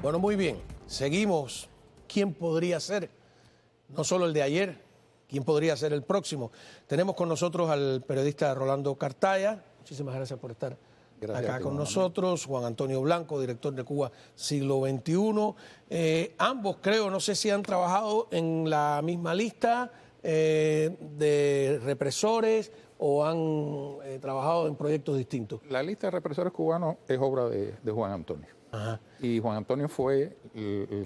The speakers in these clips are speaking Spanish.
Bueno, muy bien. Seguimos. ¿Quién podría ser? No solo el de ayer, ¿quién podría ser el próximo? Tenemos con nosotros al periodista Rolando Cartaya. Muchísimas gracias por estar acá con nosotros. Juan Antonio Blanco, director de Cuba Siglo XXI. Ambos, creo, no sé si han trabajado en la misma lista de represores o han trabajado en proyectos distintos. La lista de represores cubanos es obra de Juan Antonio. Ajá. Y Juan Antonio fue,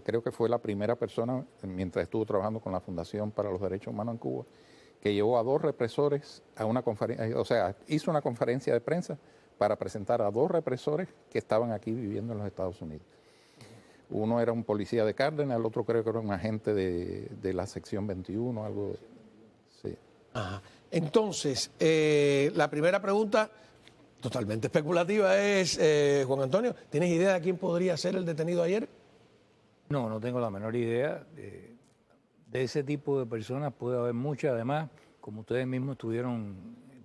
creo que fue la primera persona, mientras estuvo trabajando con la Fundación para los Derechos Humanos en Cuba, que llevó a 2 represores a una conferencia, o sea, hizo una conferencia de prensa para presentar a 2 represores que estaban aquí viviendo en los Estados Unidos. Uno era un policía de Cárdenas, el otro creo que era un agente de la sección 21, algo de... Sí. Ajá. Entonces, la primera pregunta, totalmente especulativa, es, Juan Antonio, ¿tienes idea de quién podría ser el detenido ayer? No, no tengo la menor idea. De ese tipo de personas puede haber muchas. Además, como ustedes mismos estuvieron,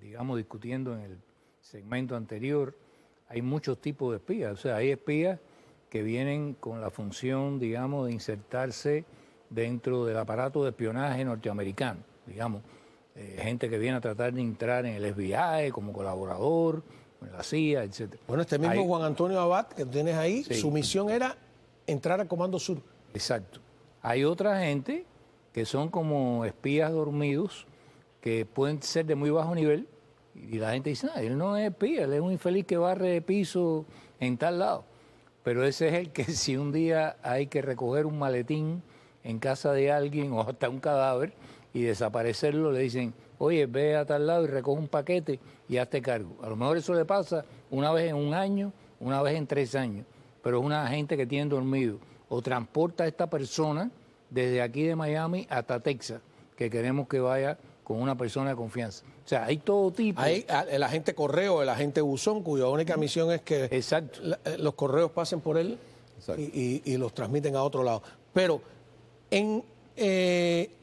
digamos, discutiendo en el segmento anterior, hay muchos tipos de espías. O sea, hay espías que vienen con la función, digamos, de insertarse dentro del aparato de espionaje norteamericano, digamos. Gente que viene a tratar de entrar en el FBI como colaborador, en la CIA, etc. Bueno, este mismo Juan Antonio Abad que tienes ahí, sí, su misión era entrar al Comando Sur. Exacto. Hay otra gente que son como espías dormidos, que pueden ser de muy bajo nivel, y la gente dice, él no es espía, él es un infeliz que barre piso en tal lado. Pero ese es el que si un día hay que recoger un maletín en casa de alguien o hasta un cadáver y desaparecerlo, le dicen, oye, ve a tal lado y recoge un paquete y hazte cargo. A lo mejor eso le pasa una vez en un año, una vez en 3 años, pero es una gente que tiene dormido. O transporta a esta persona desde aquí de Miami hasta Texas, que queremos que vaya con una persona de confianza. O sea, hay todo tipo. Hay el agente correo, el agente buzón, cuya única misión es que Exacto. Los correos pasen por él y los transmiten a otro lado. Pero en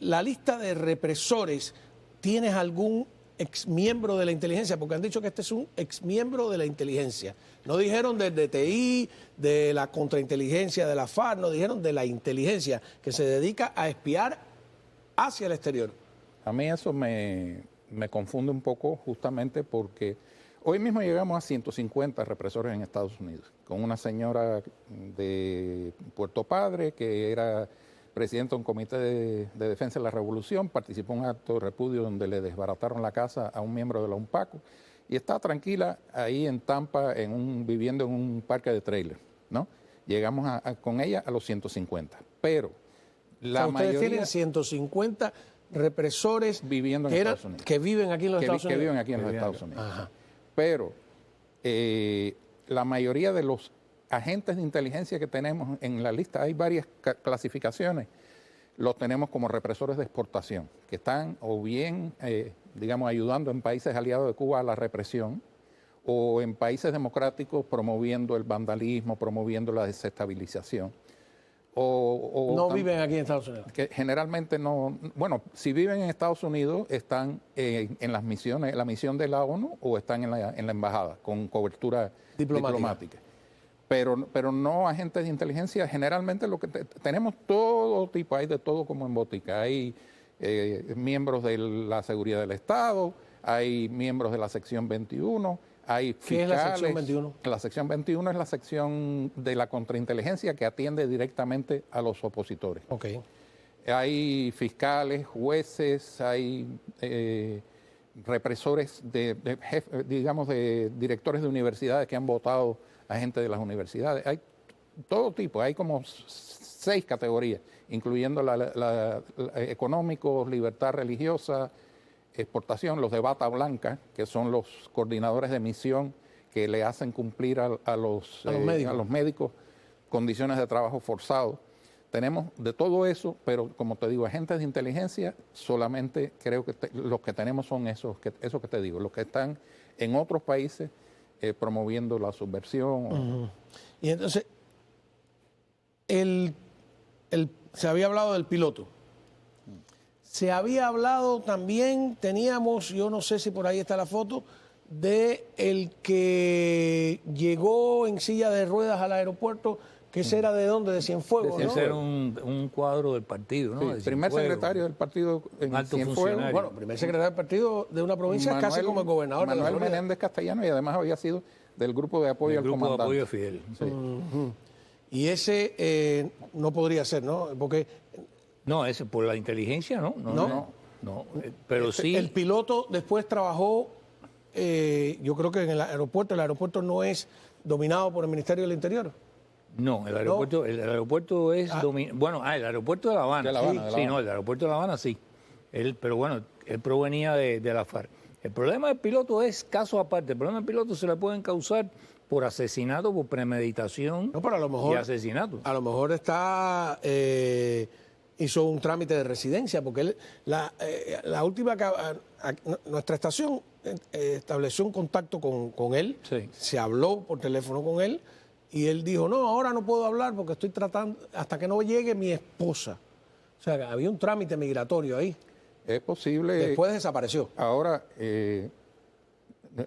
la lista de represores, ¿tienes algún exmiembro de la inteligencia? Porque han dicho que este es un exmiembro de la inteligencia. No dijeron del DTI, de la contrainteligencia de la FARC, no dijeron de la inteligencia que se dedica a espiar hacia el exterior. A mí eso me confunde un poco justamente porque hoy mismo llegamos a 150 represores en Estados Unidos, con una señora de Puerto Padre que era presidente de un comité de defensa de la revolución, participó en un acto de repudio donde le desbarataron la casa a un miembro de la UNPACO y está tranquila ahí en Tampa viviendo en un parque de trailer, ¿no? Llegamos con ella a los 150, pero la mayoría... Ustedes tienen 150 represores viviendo en Estados Unidos. Que viven aquí en los Estados Unidos. Que viven aquí en los Estados Unidos. Ajá. Pero la mayoría de los agentes de inteligencia que tenemos en la lista, hay varias clasificaciones, los tenemos como represores de exportación, que están o bien, digamos, ayudando en países aliados de Cuba a la represión, o en países democráticos promoviendo el vandalismo, promoviendo la desestabilización. No viven aquí en Estados Unidos. Que generalmente no, bueno, si viven en Estados Unidos están en las misiones, la misión de la ONU o están en la embajada con cobertura diplomática. Pero no agentes de inteligencia, generalmente lo que tenemos todo tipo, hay de todo como en botica, hay miembros de la seguridad del Estado, hay miembros de la sección 21, hay fiscales. ¿Qué es la sección 21? La sección 21 es la sección de la contrainteligencia que atiende directamente a los opositores. Okay. Hay fiscales, jueces, hay represores digamos, de directores de universidades que han votado a gente de las universidades. Hay todo tipo, hay como 6 categorías, incluyendo la económicos, libertad religiosa, exportación, los de bata blanca, que son los coordinadores de misión que le hacen cumplir a los médicos condiciones de trabajo forzado. Tenemos de todo eso, pero como te digo, agentes de inteligencia, solamente creo que los que tenemos son esos que te digo, los que están en otros países promoviendo la subversión. Y entonces, se había hablado del piloto. Se había hablado también, teníamos, yo no sé si por ahí está la foto, de el que llegó en silla de ruedas al aeropuerto, que ese era de dónde, de Cienfuegos, ¿no? Ese era un cuadro del partido, ¿no? Sí, De primer Cienfuegos. secretario del partido en Alto Cienfuegos. funcionario. Bueno, primer secretario del partido de una provincia, es casi como el gobernador de la Manuel Florida. Menéndez Castellano, y además había sido del grupo de apoyo El al grupo de comandante. apoyo a Fidel. Sí. Y ese no podría ser, ¿no? Porque No, ese por la inteligencia, ¿no? No, pero sí. el piloto después trabajó, yo creo que en el aeropuerto no es dominado por el Ministerio del Interior. No, el aeropuerto es bueno, el aeropuerto de La Habana. De La Habana, Sí, de La sí, Habana. no, el aeropuerto de La Habana sí. Pero bueno, él provenía de la FARC. El problema del piloto es caso aparte. El problema del piloto se le pueden causar por asesinato, por premeditación No, pero a lo mejor, y asesinato. a lo mejor hizo un trámite de residencia, porque la última nuestra estación estableció un contacto con él, Sí. se habló por teléfono con él y él dijo, no, ahora no puedo hablar porque estoy tratando, hasta que no llegue mi esposa. O sea, que había un trámite migratorio ahí. Es posible. Después desapareció. Ahora,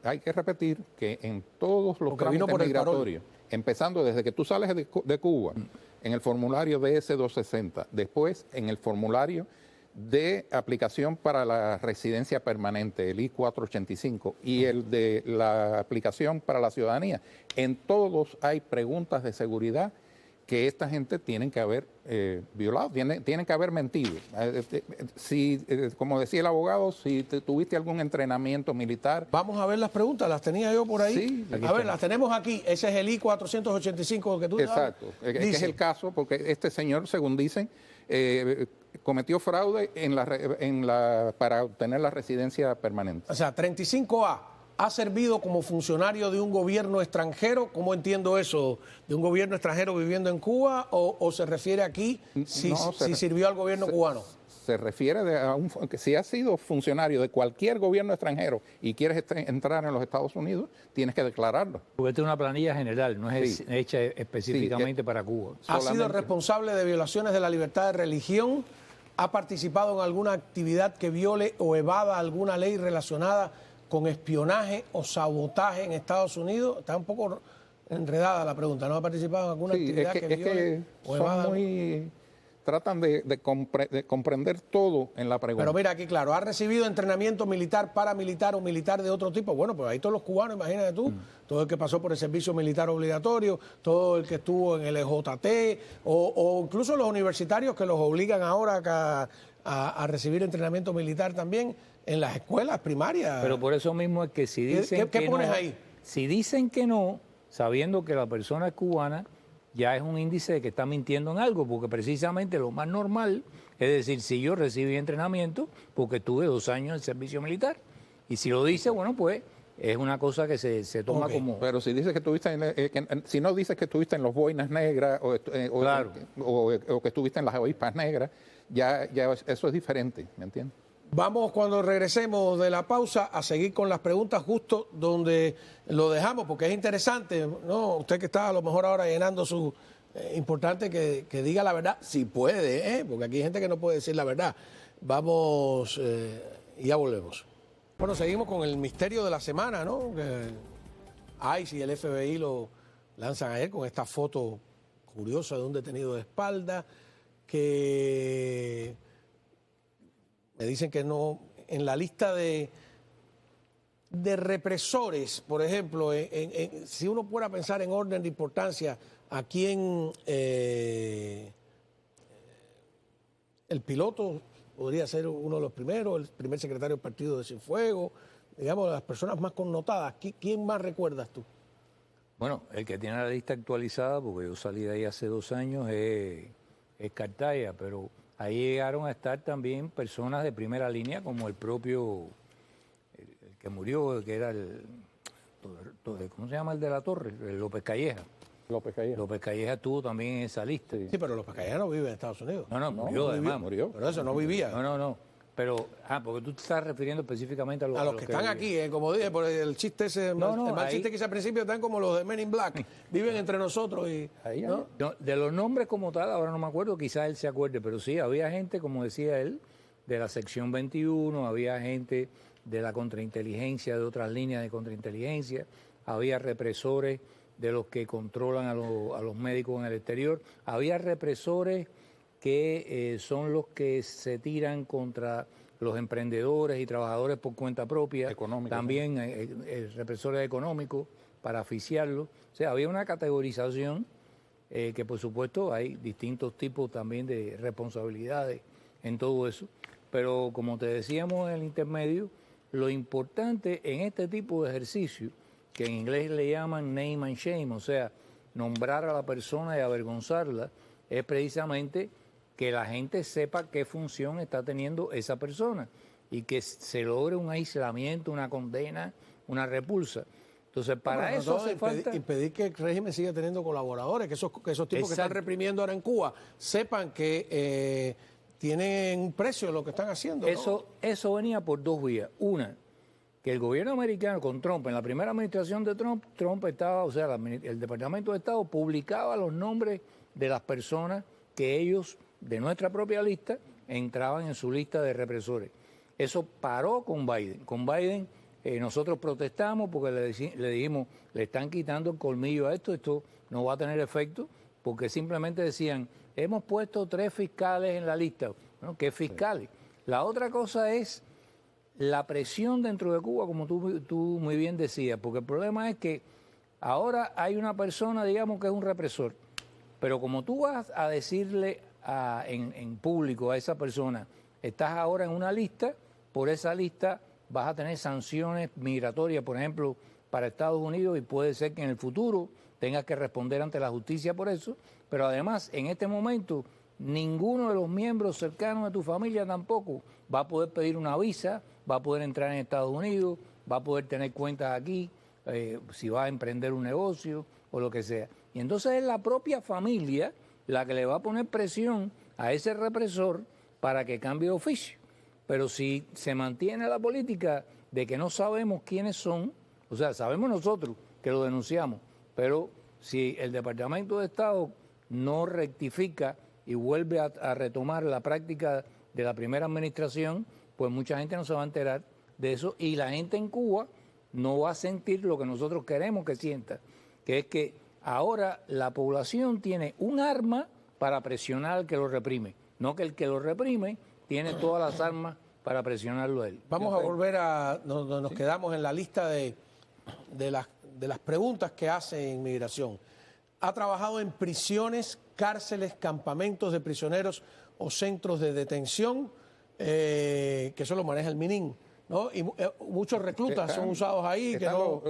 hay que repetir que en todos los Porque vino trámites por el parol. migratorios, empezando desde que tú sales de Cuba, en el formulario DS-260, después en el formulario de aplicación para la residencia permanente, el I-485, y el de la aplicación para la ciudadanía, en todos hay preguntas de seguridad que esta gente tienen que haber violado, tienen que haber mentido. Como decía el abogado, si tuviste algún entrenamiento militar. Vamos a ver las preguntas, las tenía yo por ahí. Sí, aquí a ver, las tenemos aquí. Ese es el I-485 que tú Exacto, que es el caso, porque este señor, según dicen, cometió fraude para obtener la residencia permanente. O sea, 35A. ¿Ha servido como funcionario de un gobierno extranjero? ¿Cómo entiendo eso? ¿De un gobierno extranjero viviendo en Cuba? ¿O se refiere aquí si sirvió al gobierno cubano? Se refiere que si has sido funcionario de cualquier gobierno extranjero y quieres entrar en los Estados Unidos, tienes que declararlo. Porque esta es una planilla general, no es Sí. hecha específicamente para Cuba. ¿Ha sido solamente. responsable de violaciones de la libertad de religión? ¿Ha participado en alguna actividad que viole o evada alguna ley relacionada con espionaje o sabotaje en Estados Unidos? Está un poco enredada la pregunta. ¿No ha participado en alguna actividad que viole o evada? Tratan de comprender todo en la pregunta. Pero mira aquí, claro, ¿ha recibido entrenamiento militar, paramilitar o militar de otro tipo? Bueno, pues ahí todos los cubanos, imagínate tú, todo el que pasó por el servicio militar obligatorio, todo el que estuvo en el EJT, o incluso los universitarios que los obligan ahora a recibir entrenamiento militar también en las escuelas primarias. Pero por eso mismo es que si dicen ¿Qué que pones no, ahí? Si dicen que no, sabiendo que la persona es cubana, ya es un índice de que está mintiendo en algo, porque precisamente lo más normal es decir, si yo recibí entrenamiento porque tuve 2 años en servicio militar. Y si lo dice, bueno, pues es una cosa que se toma como... Pero si dices que estuviste si no dices que estuviste en los boinas negras Claro. o que estuviste en las avispas negras, ya eso es diferente, ¿me entiendes? Vamos cuando regresemos de la pausa a seguir con las preguntas justo donde lo dejamos, porque es interesante, ¿no? Usted que está a lo mejor ahora llenando su... importante que diga la verdad, si puede, ¿eh? Porque aquí hay gente que no puede decir la verdad. Vamos y ya volvemos. Bueno, seguimos con el misterio de la semana, ¿no? Que ICE y el FBI lo lanzan ayer con esta foto curiosa de un detenido de espalda que... Me dicen que no, en la lista de represores, por ejemplo, si uno fuera a pensar en orden de importancia, a quién el piloto podría ser uno de los primeros, el primer secretario del partido de Cienfuegos, digamos, las personas más connotadas, ¿quién más recuerdas tú? Bueno, el que tiene la lista actualizada, porque yo salí de ahí hace 2 años, es Cartaya, pero... Ahí llegaron a estar también personas de primera línea, como el propio, el que murió, que era ¿cómo se llama el de la Torre? El López Calleja. López Calleja. López Calleja estuvo también en esa lista. Sí, pero los pacayanos viven en Estados Unidos. No, murió además. Murió. Pero eso no vivía. No. Pero, porque tú te estás refiriendo específicamente A los que están aquí, como dije, por el chiste ese, el mal chiste que hice al principio, están como los de Men in Black, viven entre nosotros y... Ahí, ¿no? No, de los nombres como tal, ahora no me acuerdo, quizás él se acuerde, pero sí, había gente, como decía él, de la sección 21, había gente de la contrainteligencia, de otras líneas de contrainteligencia, había represores de los que controlan a los médicos en el exterior, había represores que son los que se tiran contra los emprendedores y trabajadores por cuenta propia, también represores económicos para asfixiarlos. O sea, había una categorización que por supuesto hay distintos tipos también de responsabilidades en todo eso, pero como te decíamos en el intermedio, lo importante en este tipo de ejercicio, que en inglés le llaman name and shame, o sea, nombrar a la persona y avergonzarla, es precisamente que la gente sepa qué función está teniendo esa persona y que se logre un aislamiento, una condena, una repulsa. Entonces, para eso hace falta... Impedir que el régimen siga teniendo colaboradores, que esos tipos que están reprimiendo ahora en Cuba sepan que tienen un precio lo que están haciendo, ¿no? Eso venía por dos vías. Una, que el gobierno americano con Trump, en la primera administración de Trump estaba, o sea, el Departamento de Estado publicaba los nombres de las personas que ellos, de nuestra propia lista, entraban en su lista de represores. Eso paró con Biden. Con Biden nosotros protestamos porque le dijimos, le están quitando el colmillo a esto no va a tener efecto, porque simplemente decían, hemos puesto 3 fiscales en la lista. Bueno, ¿qué fiscales? Sí. La otra cosa es la presión dentro de Cuba, como tú muy bien decías, porque el problema es que ahora hay una persona, digamos, que es un represor, pero como tú vas a decirle en público a esa persona, estás ahora en una lista, por esa lista vas a tener sanciones migratorias, por ejemplo, para Estados Unidos, y puede ser que en el futuro tengas que responder ante la justicia por eso, pero además en este momento ninguno de los miembros cercanos de tu familia tampoco va a poder pedir una visa, va a poder entrar en Estados Unidos, va a poder tener cuentas aquí, si va a emprender un negocio o lo que sea. Y entonces es la propia familia la que le va a poner presión a ese represor para que cambie de oficio. Pero si se mantiene la política de que no sabemos quiénes son, o sea, sabemos nosotros que lo denunciamos, pero si el Departamento de Estado no rectifica y vuelve a retomar la práctica de la primera administración, pues mucha gente no se va a enterar de eso y la gente en Cuba no va a sentir lo que nosotros queremos que sienta, que es que ahora la población tiene un arma para presionar al que lo reprime, no que el que lo reprime tiene todas las armas para presionarlo a él. Vamos a volver a donde nos quedamos en la lista de las preguntas que hace Inmigración. Ha trabajado en prisiones, cárceles, campamentos de prisioneros o centros de detención, que eso lo maneja el MININ, ¿no? Y muchos reclutas son usados ahí.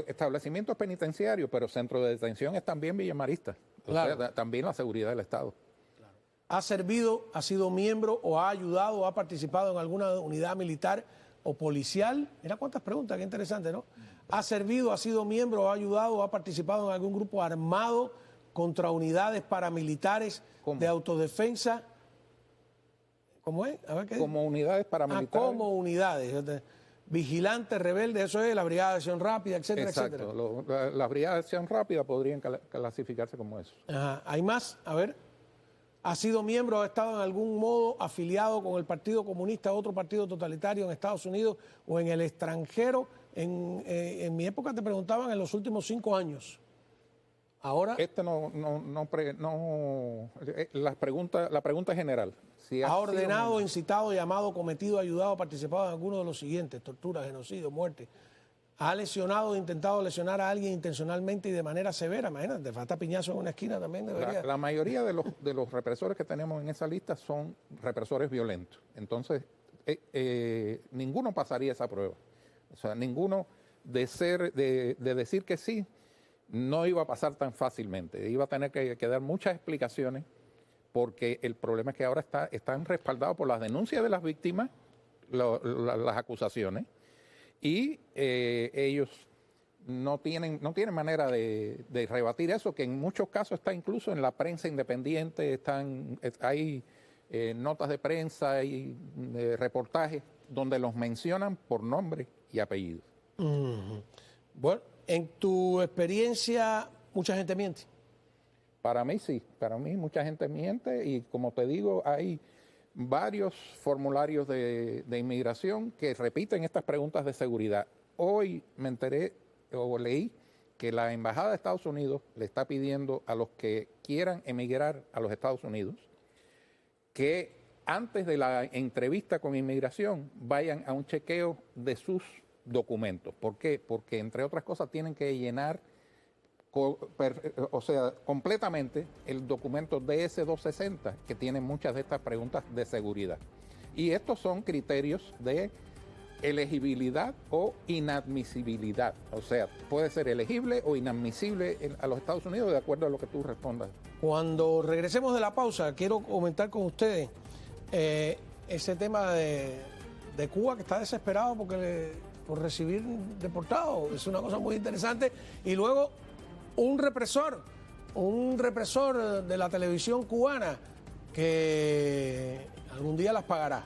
Establecimientos penitenciarios, pero centros de detención es también Villa Marista. Claro. O sea, también la seguridad del Estado. Claro. ¿Ha servido, ha sido miembro o ha ayudado o ha participado en alguna unidad militar o policial? Mira cuántas preguntas, qué interesante, ¿no? ¿Ha servido, ha sido miembro o ha ayudado o ha participado en algún grupo armado contra unidades paramilitares de autodefensa? ¿Cómo es? A ver, ¿qué como unidades paramilitares. Como unidades. Vigilantes, rebeldes, eso es la Brigada de Acción Rápida, etcétera, exacto. etcétera. Las Brigadas de Acción Rápida podrían clasificarse como eso. Ajá. ¿Hay más? A ver. ¿Ha sido miembro o ha estado en algún modo afiliado con el Partido Comunista o otro partido totalitario en Estados Unidos o en el extranjero? En mi época te preguntaban en los últimos 5 años. Ahora... la pregunta es general. Si ha ordenado, incitado, llamado, cometido, ayudado, participado en alguno de los siguientes: tortura, genocidio, muerte. Ha lesionado, intentado lesionar a alguien intencionalmente y de manera severa. Imagínate, te falta piñazo en una esquina también debería. La mayoría de los represores que tenemos en esa lista son represores violentos. Entonces, ninguno pasaría esa prueba. O sea, ninguno de decir que sí, no iba a pasar tan fácilmente. Iba a tener que dar muchas explicaciones, porque el problema es que ahora están respaldados por las denuncias de las víctimas, las acusaciones, y ellos no tienen manera de rebatir eso, que en muchos casos está incluso en la prensa independiente, hay notas de prensa y reportajes donde los mencionan por nombre y apellido. Bueno, en tu experiencia, ¿mucha gente miente? Para mí sí, para mí mucha gente miente y como te digo, hay varios formularios de inmigración que repiten estas preguntas de seguridad. Hoy me enteré o leí que la Embajada de Estados Unidos le está pidiendo a los que quieran emigrar a los Estados Unidos que antes de la entrevista con inmigración vayan a un chequeo de sus documentos. ¿Por qué? Porque, entre otras cosas, tienen que llenar completamente el documento DS-260, que tiene muchas de estas preguntas de seguridad. Y estos son criterios de elegibilidad o inadmisibilidad. O sea, puede ser elegible o inadmisible a los Estados Unidos de acuerdo a lo que tú respondas. Cuando regresemos de la pausa, quiero comentar con ustedes ese tema de Cuba, que está desesperado por recibir deportados. Es una cosa muy interesante. Y luego un represor de la televisión cubana que algún día las pagará.